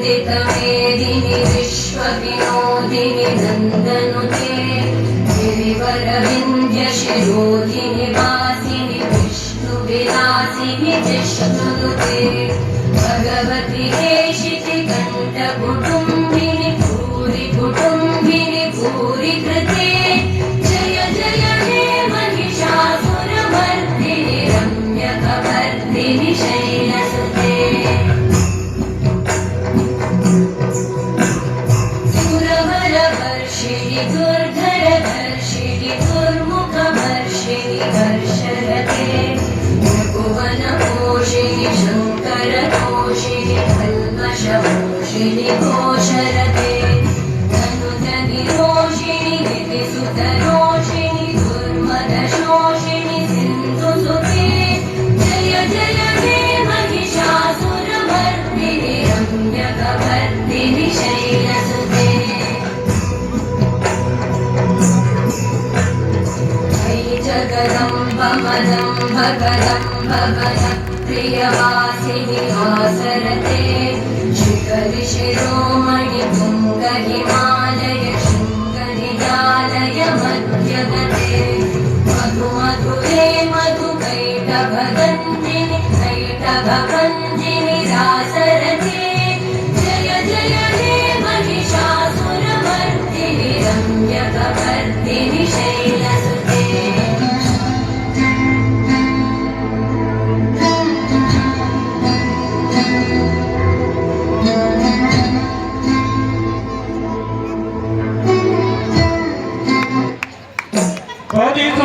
नन्दितमेदिनि विश्वविनोदिनि नन्दनुते गिरिवरविन्ध्यशिरोधिनि वासिनि विष्णुविलासिनि जिष्णुनुते भगवति हेशिति कण्ठकुटुम्बिनि भूरि कुटुम्बिनि भूरि कृते जय जय हे महिषासुरमर्दिनि रम्यकवर्दिनि शैलसुते सुरवरवर्षिणि दुर्धरधर्षिणि दुर्मुखवर्षिणि हर्षरते भुवनपोषिणि शङ्करतोषिणि कल्मषमोषिणि घोषरते धनुधनिरोषिणि गिरिसुतरोषिणि दुर्मदशोषिणि सिन्धुसुते जय जय हे महिषासुरमर्दिनि रम्यकवर्दिनि शैलसुते जगदम्बमदम्बकदम्बवनं प्रियवासिनि वासरते शिखरि शिरोमणि तुङ्गहिमालय शृङ्गनिजालय मध्यगते मधुमधुरे मधुकैटभगन्धिनि कैटभगन्धिनि रासरते जय जय हे महिषासुरमर्दिनि रम्यकवर्दिनि शैलसुते बहुत ही सुंदर।